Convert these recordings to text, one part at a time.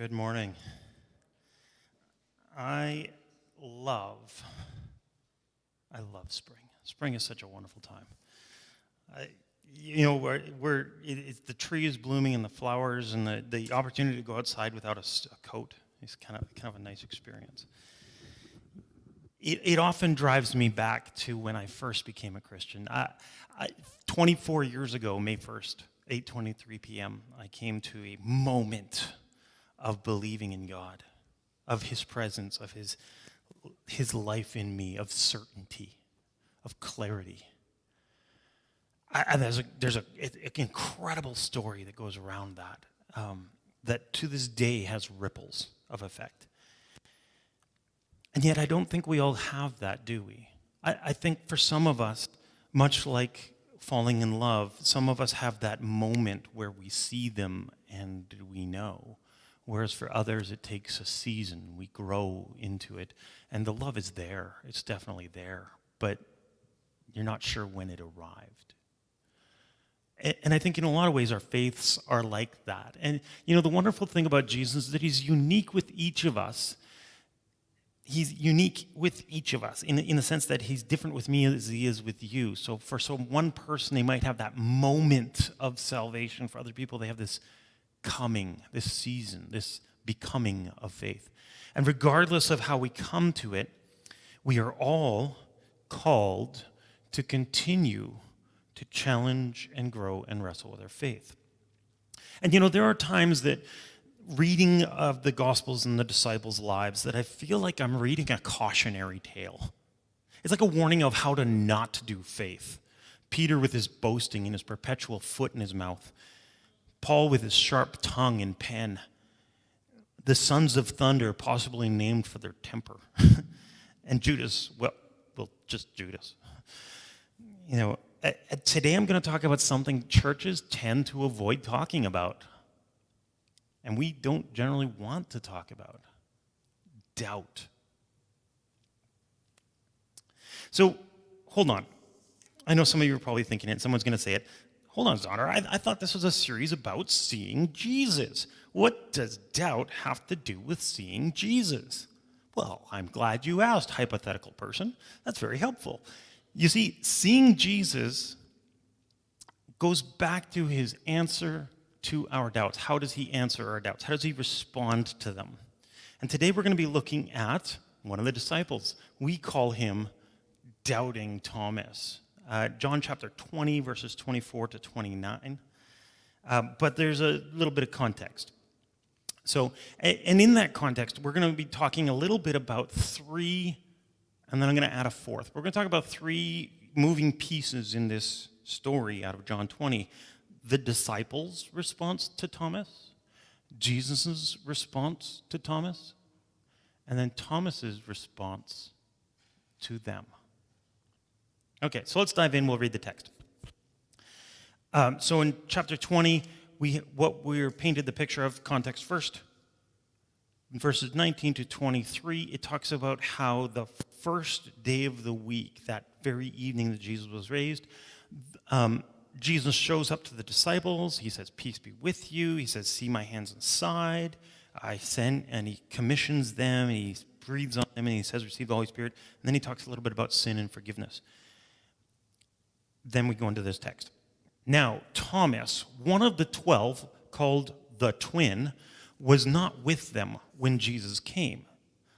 Good morning. I love spring. Spring is such a wonderful time. It's the tree is blooming and the flowers and the opportunity to go outside without a coat is kind of a nice experience. It often drives me back to when I first became a Christian. 24 years ago, May 1st, 8:23 p.m., I came to a moment of believing in God, of His presence, of His life in me, of certainty, of clarity. There's an incredible story that goes around that to this day has ripples of effect. And yet I don't think we all have that, do we? I think for some of us, much like falling in love, some of us have that moment where we see them and we know. Whereas for others, it takes a season. We grow into it. And the love is there. It's definitely there. But you're not sure when it arrived. And I think in a lot of ways, our faiths are like that. And, the wonderful thing about Jesus is that He's unique with each of us. He's unique with each of us in the sense that He's different with me as He is with you. So for one person, they might have that moment of salvation. For other people, they have this coming, this season, this becoming of faith. And regardless of how we come to it, we are all called to continue to challenge and grow and wrestle with our faith. And there are times that reading of the Gospels and the disciples' lives that I feel like I'm reading a cautionary tale. It's like a warning of how to not do faith. Peter with his boasting and his perpetual foot in his mouth. Paul with his sharp tongue and pen. The sons of thunder, possibly named for their temper. And Judas, just Judas. Today I'm going to talk about something churches tend to avoid talking about. And we don't generally want to talk about. Doubt. So, hold on. I know some of you are probably thinking it. Someone's going to say it. Hold on, Zonner. I thought this was a series about seeing Jesus. What does doubt have to do with seeing Jesus? Well, I'm glad you asked, hypothetical person. That's very helpful. You see, seeing Jesus goes back to His answer to our doubts. How does He answer our doubts? How does He respond to them? And today we're going to be looking at one of the disciples. We call him Doubting Thomas. John chapter 20, verses 24 to 29. But there's a little bit of context. So, and in that context, we're going to be talking a little bit about three, and then I'm going to add a fourth. We're going to talk about three moving pieces in this story out of John 20. The disciples' response to Thomas, Jesus' response to Thomas, and then Thomas's response to them. Okay, so let's dive in. We'll read the text. So in chapter 20, we're painted the picture of context first. In verses 19 to 23, it talks about how the first day of the week, that very evening that Jesus was raised, Jesus shows up to the disciples. He says, "Peace be with you." He says, "See my hands and side. I send," and He commissions them, and He breathes on them, and He says, "Receive the Holy Spirit." And then He talks a little bit about sin and forgiveness. Then we go into this text. Now, Thomas, one of the 12, called the twin, was not with them when Jesus came.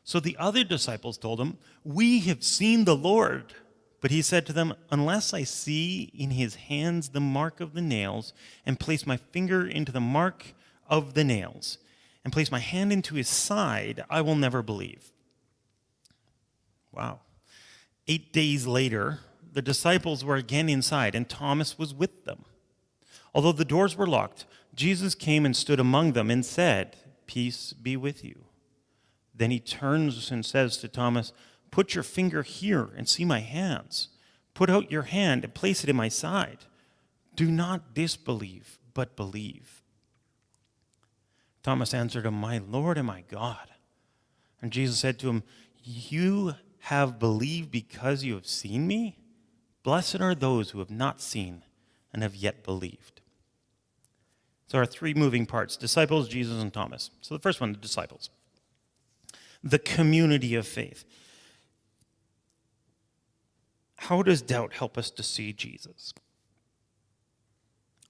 So the other disciples told Him, "We have seen the Lord." But He said to them, "Unless I see in His hands the mark of the nails, and place my finger into the mark of the nails, and place my hand into His side, I will never believe." Wow. 8 days later, the disciples were again inside, and Thomas was with them. Although the doors were locked, Jesus came and stood among them and said, "Peace be with you." Then He turns and says to Thomas, "Put your finger here and see my hands. Put out your hand and place it in my side. Do not disbelieve, but believe." Thomas answered Him, "My Lord and my God." And Jesus said to him, "You have believed because you have seen me? Blessed are those who have not seen and have yet believed." So our three moving parts: disciples, Jesus, and Thomas. So the first one, the disciples. The community of faith. How does doubt help us to see Jesus?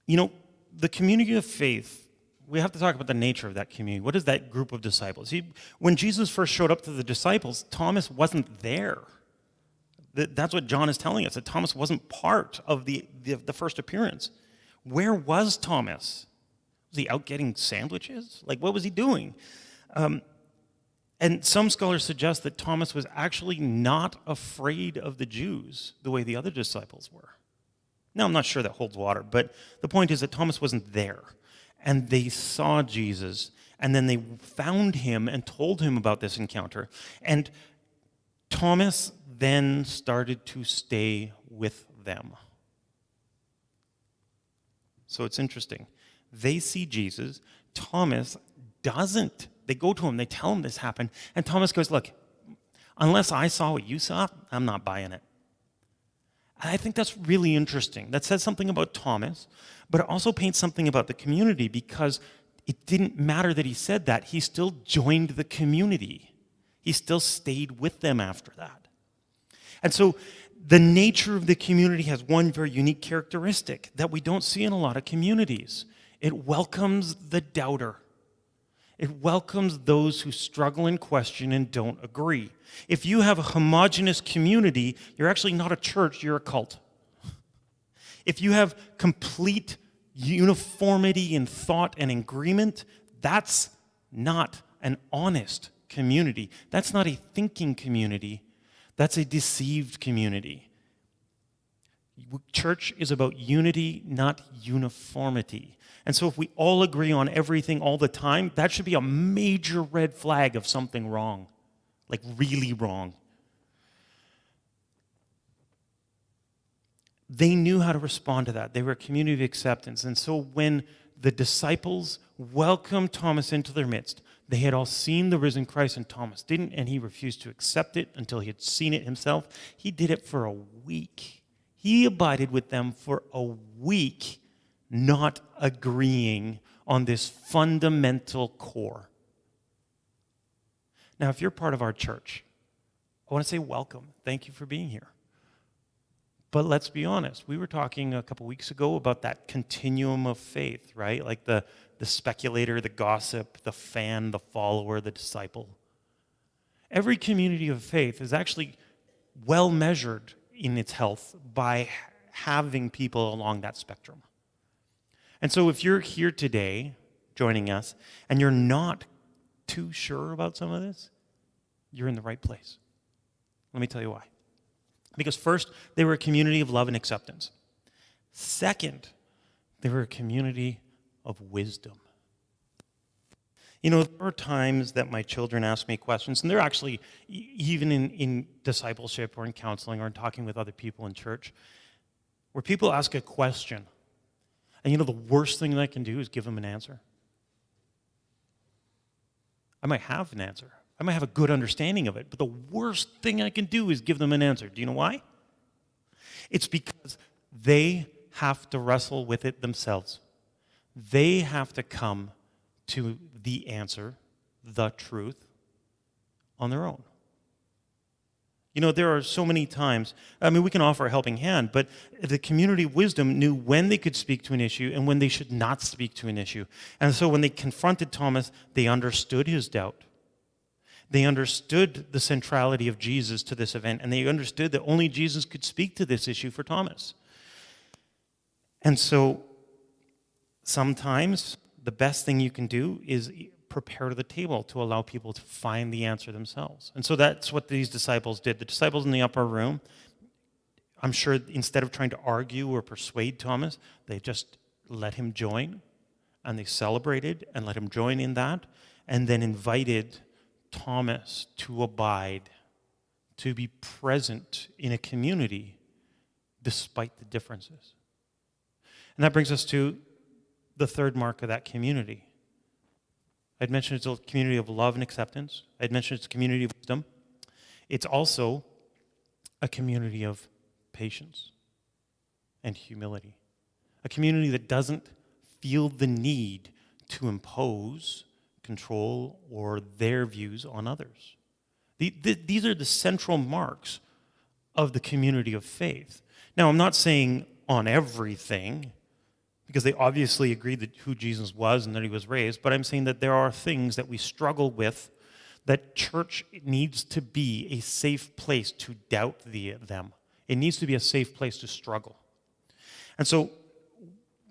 You know, the community of faith, we have to talk about the nature of that community. What is that group of disciples? When Jesus first showed up to the disciples, Thomas wasn't there. That's what John is telling us, that Thomas wasn't part of the first appearance. Where was Thomas? Was he out getting sandwiches? Like, what was he doing? And some scholars suggest that Thomas was actually not afraid of the Jews the way the other disciples were. Now, I'm not sure that holds water, but the point is that Thomas wasn't there. And they saw Jesus, and then they found him and told him about this encounter. And Thomas then started to stay with them. So it's interesting. They see Jesus. Thomas doesn't. They go to him, they tell him this happened, and Thomas goes, look, unless I saw what you saw, I'm not buying it. And I think that's really interesting. That says something about Thomas, but it also paints something about the community, because it didn't matter that he said that. He still joined the community. He still stayed with them after that. And so the nature of the community has one very unique characteristic that we don't see in a lot of communities. It welcomes the doubter. It welcomes those who struggle and question and don't agree. If you have a homogenous community, you're actually not a church, you're a cult. If you have complete uniformity in thought and agreement, that's not an honest community. That's not a thinking community. That's a deceived community. Church is about unity, not uniformity. And so if we all agree on everything all the time, that should be a major red flag of something wrong, like really wrong. They knew how to respond to that. They were a community of acceptance. And so when the disciples welcomed Thomas into their midst, they had all seen the risen Christ, and Thomas didn't, and he refused to accept it until he had seen it himself. He did it for a week. He abided with them for a week, not agreeing on this fundamental core. Now, if you're part of our church, I want to say welcome. Thank you for being here. But let's be honest. We were talking a couple weeks ago about that continuum of faith, right? Like the speculator, the gossip, the fan, the follower, the disciple. Every community of faith is actually well measured in its health by having people along that spectrum. And so if you're here today joining us and you're not too sure about some of this, you're in the right place. Let me tell you why. Because first, they were a community of love and acceptance. Second, they were a community of wisdom. You know, there are times that my children ask me questions, and they're actually, even in discipleship or in counseling or in talking with other people in church, where people ask a question, and you know the worst thing that I can do is give them an answer. I might have an answer. I might have a good understanding of it, but the worst thing I can do is give them an answer. Do you know why? It's because they have to wrestle with it themselves. They have to come to the answer, the truth, on their own. You know, there are so many times, I mean, we can offer a helping hand, but the community of wisdom knew when they could speak to an issue and when they should not speak to an issue. And so when they confronted Thomas, they understood his doubt. They understood the centrality of Jesus to this event, and they understood that only Jesus could speak to this issue for Thomas. And so sometimes the best thing you can do is prepare the table to allow people to find the answer themselves. And so that's what these disciples did. The disciples in the upper room, I'm sure instead of trying to argue or persuade Thomas, they just let him join, and they celebrated and let him join in that, and then invited Thomas to abide, to be present in a community despite the differences. And that brings us to the third mark of that community. I'd mentioned it's a community of love and acceptance. I'd mentioned it's a community of wisdom. It's also a community of patience and humility. A community that doesn't feel the need to impose control or their views on others. These are the central marks of the community of faith. Now, I'm not saying on everything, because they obviously agreed that who Jesus was and that he was raised, but I'm saying that there are things that we struggle with, that church needs to be a safe place to doubt them. It needs to be a safe place to struggle. And so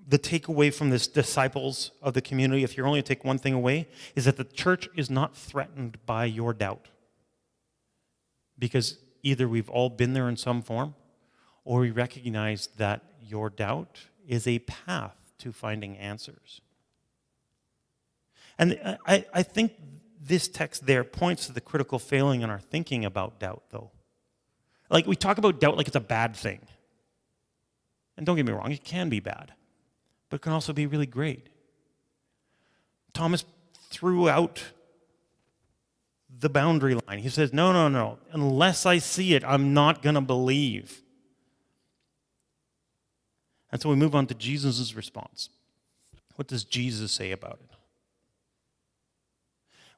the takeaway from this disciples of the community, if you're only to take one thing away, is that the church is not threatened by your doubt. Because either we've all been there in some form, or we recognize that your doubt is a path to finding answers. And I think this text there points to the critical failing in our thinking about doubt, though. Like, we talk about doubt like it's a bad thing. And don't get me wrong, it can be bad, but it can also be really great. Thomas threw out the boundary line. He says, no, unless I see it, I'm not going to believe. And so we move on to Jesus' response. What does Jesus say about it?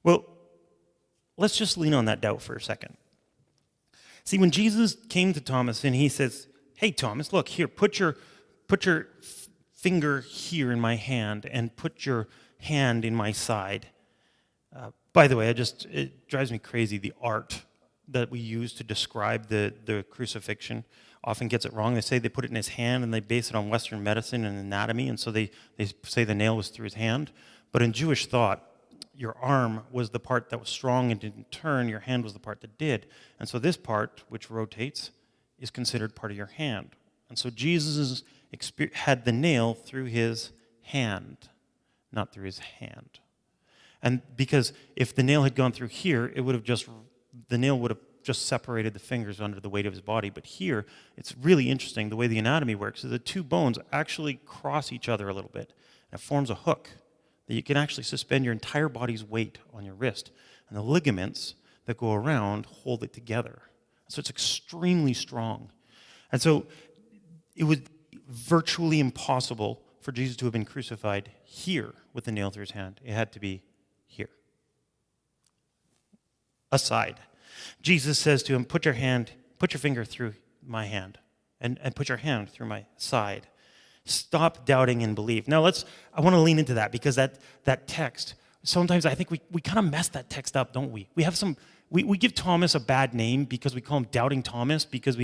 Well, let's just lean on that doubt for a second. See, when Jesus came to Thomas and he says, hey, Thomas, look, here, put your finger here in my hand and put your hand in my side. By the way, it drives me crazy, the art that we use to describe the crucifixion often gets it wrong. They say they put it in his hand and they base it on Western medicine and anatomy, and so they say the nail was through his hand. But in Jewish thought, your arm was the part that was strong and didn't turn, your hand was the part that did. And so this part, which rotates, is considered part of your hand. And so Jesus had the nail through his hand, not through his hand. And because if the nail had gone through here, the nail would have just separated the fingers under the weight of his body. But here, it's really interesting. The way the anatomy works is the two bones actually cross each other a little bit. And it forms a hook that you can actually suspend your entire body's weight on your wrist. And the ligaments that go around hold it together. So it's extremely strong. And so it was virtually impossible for Jesus to have been crucified here with the nail through his hand. It had to be here. Aside. Jesus says to him, put your finger through my hand and put your hand through my side. Stop doubting and believe. Now I want to lean into that, because that text, sometimes I think we kind of mess that text up, don't we? We give Thomas a bad name because we call him Doubting Thomas, because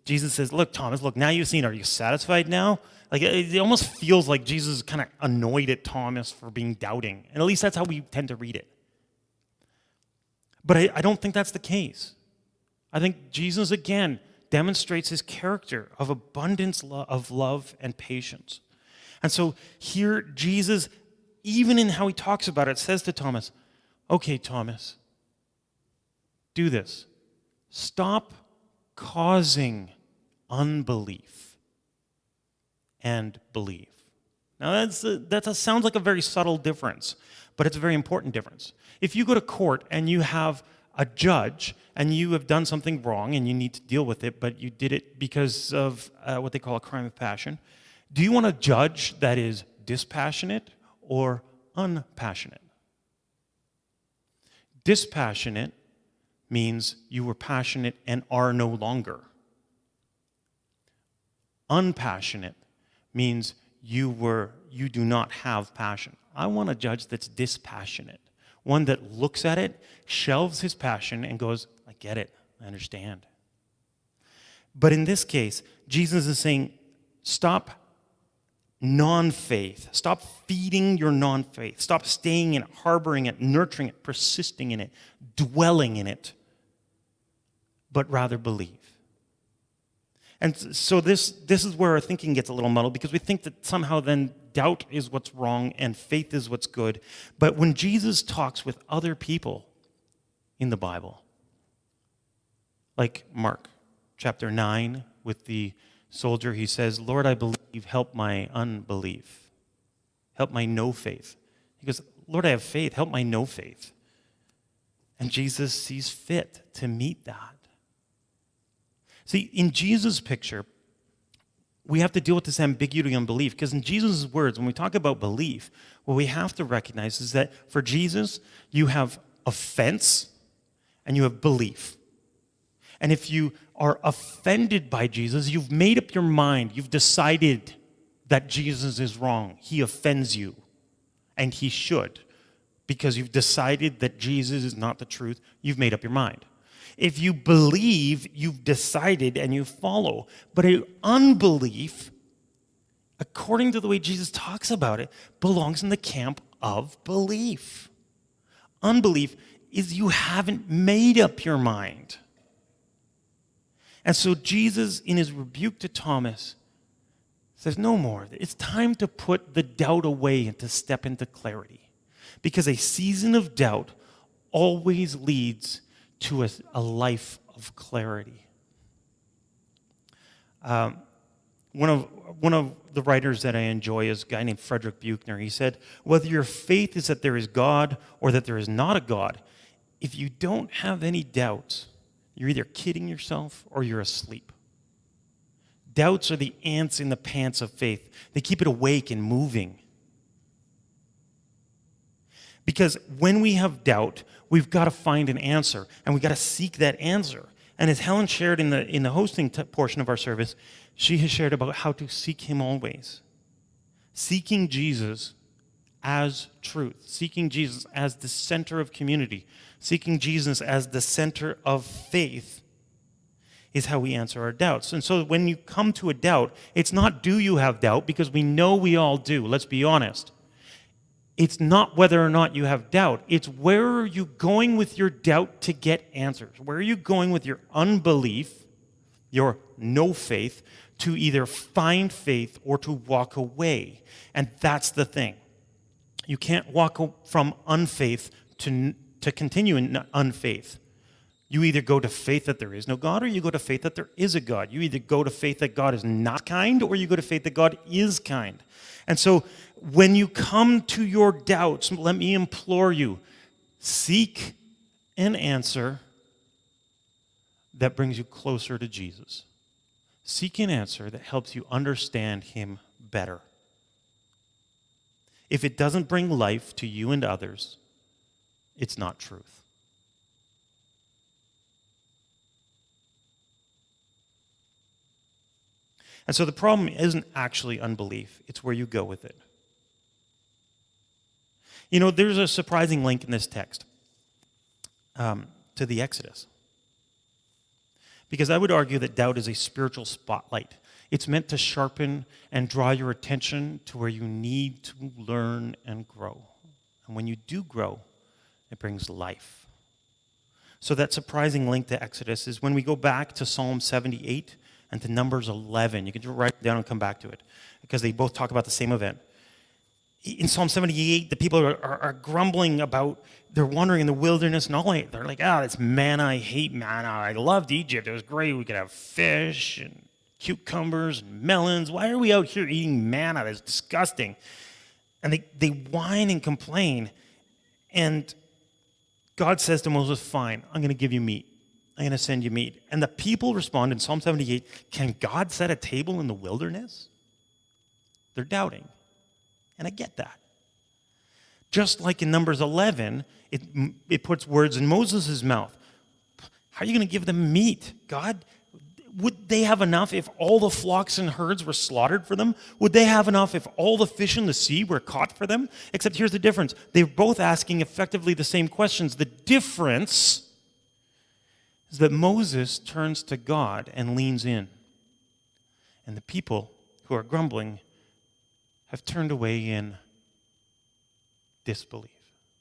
Jesus says, look, Thomas, look, now you've seen, are you satisfied now? Like, it almost feels like Jesus is kind of annoyed at Thomas for being doubting. And at least that's how we tend to read it. But I don't think that's the case. I think Jesus, again, demonstrates his character of abundance of love and patience. And so here, Jesus, even in how he talks about it, says to Thomas, okay, Thomas, do this. Stop causing unbelief and believe. Now, that sounds like a very subtle difference, but it's a very important difference. If you go to court and you have a judge and you have done something wrong and you need to deal with it, but you did it because of what they call a crime of passion, do you want a judge that is dispassionate or unpassionate? Dispassionate means you were passionate and are no longer. Unpassionate means you do not have passion. I want a judge that's dispassionate, one that looks at it, shelves his passion, and goes, I get it, I understand. But in this case, Jesus is saying, stop non-faith. Stop feeding your non-faith. Stop staying in it, harboring it, nurturing it, persisting in it, dwelling in it, but rather believe. And so this is where our thinking gets a little muddled, because we think that somehow then doubt is what's wrong and faith is what's good. But when Jesus talks with other people in the Bible, like Mark chapter 9 with the soldier, he says, Lord, I believe, help my unbelief. Help my no faith. He goes, Lord, I have faith, help my no faith. And Jesus sees fit to meet that. See, in Jesus' picture, we have to deal with this ambiguity on belief, because in Jesus' words, when we talk about belief, what we have to recognize is that for Jesus, you have offense and you have belief. And if you are offended by Jesus, you've made up your mind. You've decided that Jesus is wrong. He offends you, and he should, because you've decided that Jesus is not the truth. You've made up your mind. If you believe, you've decided and you follow. But unbelief, according to the way Jesus talks about it, belongs in the camp of belief. Unbelief is you haven't made up your mind. And so Jesus, in his rebuke to Thomas, says, no more. It's time to put the doubt away and to step into clarity. Because a season of doubt always leads to a life of clarity. One of the writers that I enjoy is a guy named Frederick Buechner. He said, whether your faith is that there is God or that there is not a God, if you don't have any doubts, you're either kidding yourself or you're asleep. Doubts are the ants in the pants of faith. They keep it awake and moving. Because when we have doubt, we've got to find an answer, and we've got to seek that answer. And as Helen shared in the hosting portion of our service, she has shared about how to seek him always. Seeking Jesus as truth. Seeking Jesus as the center of community. Seeking Jesus as the center of faith is how we answer our doubts. And so when you come to a doubt, it's not do you have doubt, because we know we all do. Let's be honest. It's not whether or not you have doubt. It's where are you going with your doubt to get answers? Where are you going with your unbelief, your no faith, to either find faith or to walk away? And that's the thing. You can't walk from unfaith to continue in unfaith. You either go to faith that there is no God, or you go to faith that there is a God. You either go to faith that God is not kind, or you go to faith that God is kind. And so when you come to your doubts, let me implore you, seek an answer that brings you closer to Jesus. Seek an answer that helps you understand him better. If it doesn't bring life to you and others, it's not truth. And so the problem isn't actually unbelief. It's where you go with it. You know, there's a surprising link in this text to the Exodus. Because I would argue that doubt is a spiritual spotlight. It's meant to sharpen and draw your attention to where you need to learn and grow. And when you do grow, it brings life. So that surprising link to Exodus is when we go back to Psalm 78 and to Numbers 11. You can just write it down and come back to it, because they both talk about the same event. In Psalm 78, the people are grumbling about, they're wandering in the wilderness, and they're like, it's manna, I hate manna. I loved Egypt, it was great. We could have fish and cucumbers and melons. Why are we out here eating manna? That's disgusting. And they whine and complain, and God says to Moses, fine, I'm going to give you meat. I'm going to send you meat. And the people respond in Psalm 78, can God set a table in the wilderness? They're doubting. And I get that. Just like in Numbers 11, it puts words in Moses' mouth. How are you going to give them meat? God, would they have enough if all the flocks and herds were slaughtered for them? Would they have enough if all the fish in the sea were caught for them? Except here's the difference. They're both asking effectively the same questions. The difference is that Moses turns to God and leans in. And the people who are grumbling have turned away in disbelief.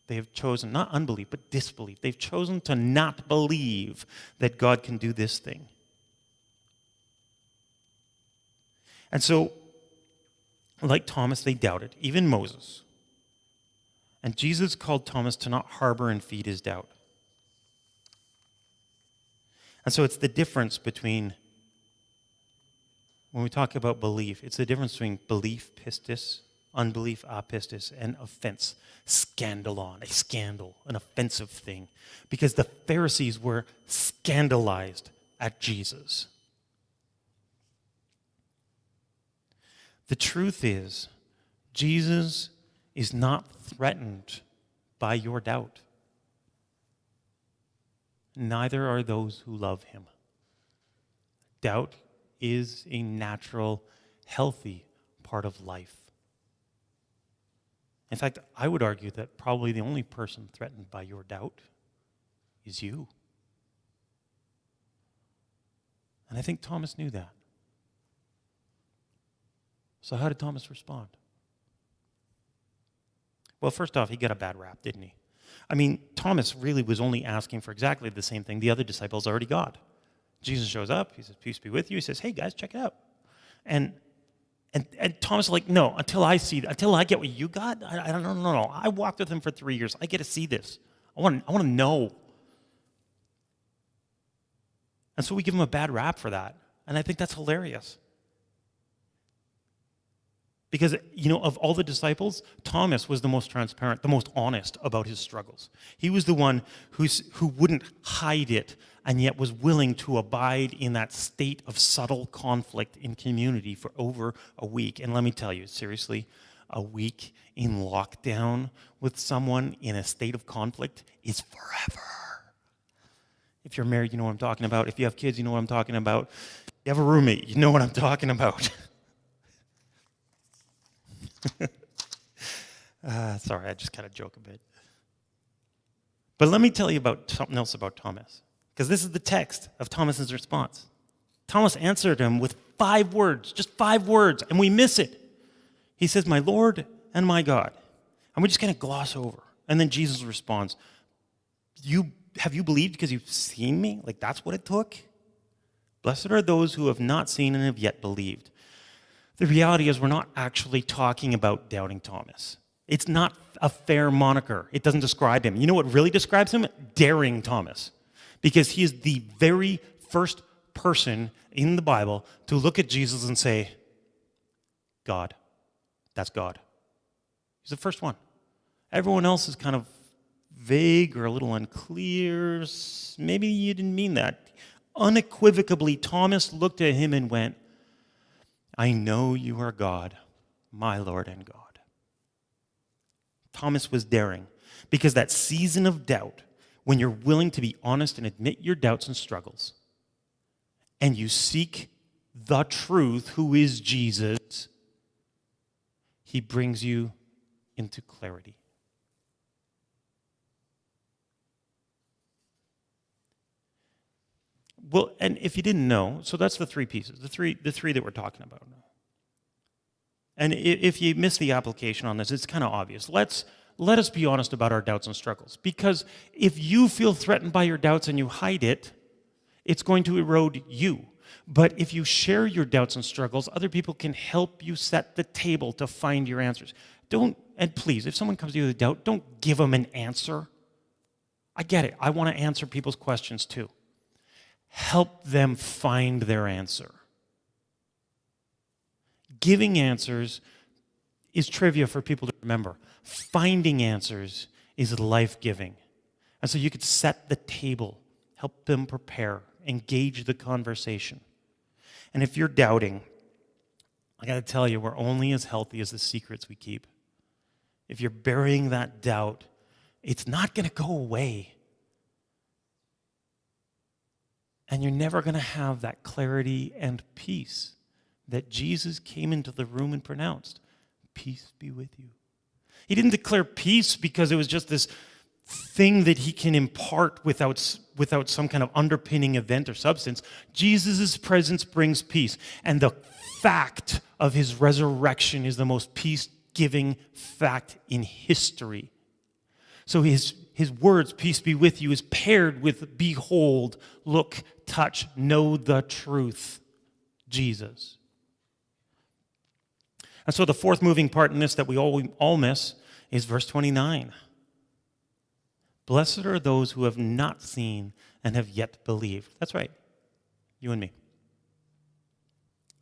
They have chosen, not unbelief, but disbelief. They've chosen to not believe that God can do this thing. And so, like Thomas, they doubted, even Moses. And Jesus called Thomas to not harbor and feed his doubt. And so it's the difference between, when we talk about belief, it's the difference between belief, pistis, unbelief, apistis, and offense, scandalon, a scandal, an offensive thing. Because the Pharisees were scandalized at Jesus. The truth is, Jesus is not threatened by your doubt. Neither are those who love him. Doubt is a natural, healthy part of life. In fact, I would argue that probably the only person threatened by your doubt is you. And I think Thomas knew that. So how did Thomas respond? Well, first off, he got a bad rap, didn't he? I mean, Thomas really was only asking for exactly the same thing the other disciples already got. Jesus shows up. He says, peace be with you. He says, hey, guys, check it out. And Thomas is like, no, until I get what you got, I don't know. I walked with him for 3 years. I get to see this. I want to know. And so we give him a bad rap for that. And I think that's hilarious. Because, of all the disciples, Thomas was the most transparent, the most honest about his struggles. He was the one who wouldn't hide it and yet was willing to abide in that state of subtle conflict in community for over a week. And let me tell you, seriously, a week in lockdown with someone in a state of conflict is forever. If you're married, you know what I'm talking about. If you have kids, you know what I'm talking about. If you have a roommate, you know what I'm talking about. Sorry, I just kind of joke a bit. But let me tell you about something else about Thomas, because this is the text of Thomas's response. Thomas answered him with 5 words, just 5 words, and we miss it. He says, my Lord and my God. And we just kind of gloss over. And then Jesus responds, have you believed because you've seen me? Like, that's what it took? Blessed are those who have not seen and have yet believed. The reality is we're not actually talking about doubting Thomas. It's not a fair moniker. It doesn't describe him. You know what really describes him? Daring Thomas. Because he is the very first person in the Bible to look at Jesus and say, God, that's God. He's the first one. Everyone else is kind of vague or a little unclear. Maybe you didn't mean that. Unequivocally, Thomas looked at him and went, I know you are God, my Lord and God. Thomas was daring because that season of doubt, when you're willing to be honest and admit your doubts and struggles, and you seek the truth, who is Jesus, he brings you into clarity. Well, and if you didn't know, so that's the 3 pieces, the three that we're talking about. And if you miss the application on this, it's kind of obvious. Let us be honest about our doubts and struggles. Because if you feel threatened by your doubts and you hide it, it's going to erode you. But if you share your doubts and struggles, other people can help you set the table to find your answers. And please, if someone comes to you with a doubt, don't give them an answer. I get it. I want to answer people's questions too. Help them find their answer. Giving answers is trivia for people to remember. Finding answers is life-giving. And so you could set the table, help them prepare, engage the conversation. And if you're doubting, I got to tell you, we're only as healthy as the secrets we keep. If you're burying that doubt, it's not going to go away. And you're never going to have that clarity and peace that Jesus came into the room and pronounced. Peace be with you. He didn't declare peace because it was just this thing that he can impart without some kind of underpinning event or substance. Jesus' presence brings peace. And the fact of his resurrection is the most peace-giving fact in history. So his words, peace be with you, is paired with behold, look, touch, know the truth, Jesus. And so the 4th moving part in this that we all miss is verse 29. Blessed are those who have not seen and have yet believed. That's right, you and me.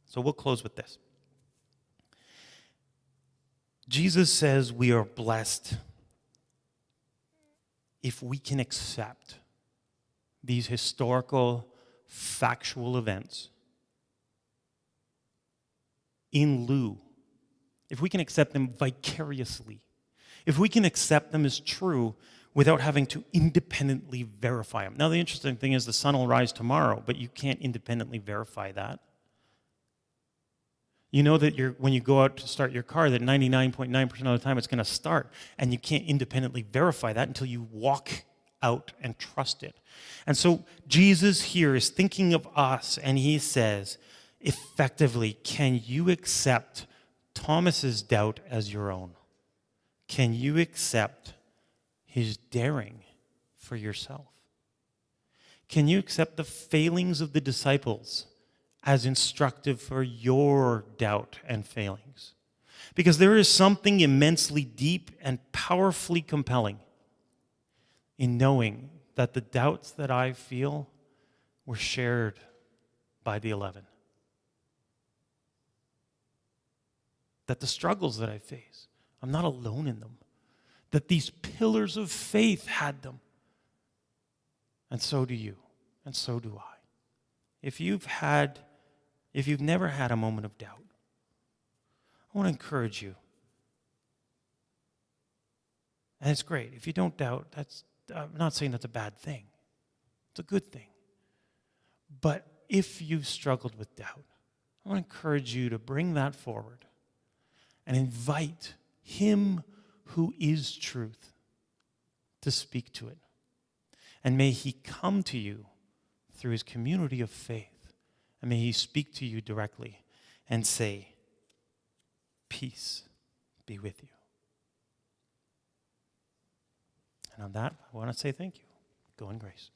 So we'll close with this. Jesus says we are blessed if we can accept these historical, factual events in lieu if we can accept them vicariously, if we can accept them as true without having to independently verify them. Now, the interesting thing is the sun will rise tomorrow, but you can't independently verify that. You know that when you go out to start your car, that 99.9% of the time it's going to start, and you can't independently verify that until you walk out and trust it. And so Jesus here is thinking of us, and he says, effectively, can you accept Thomas's doubt as your own? Can you accept his daring for yourself? Can you accept the failings of the disciples as instructive for your doubt and failings? Because there is something immensely deep and powerfully compelling in knowing that the doubts that I feel were shared by the 11. That the struggles that I face, I'm not alone in them. That these pillars of faith had them. And so do you, and so do I. If you've never had a moment of doubt, I want to encourage you. And it's great. If you don't doubt, I'm not saying that's a bad thing. It's a good thing. But if you've struggled with doubt, I want to encourage you to bring that forward and invite him who is truth to speak to it. And may he come to you through his community of faith. And may he speak to you directly and say, peace be with you. And on that, I want to say thank you. Go in grace.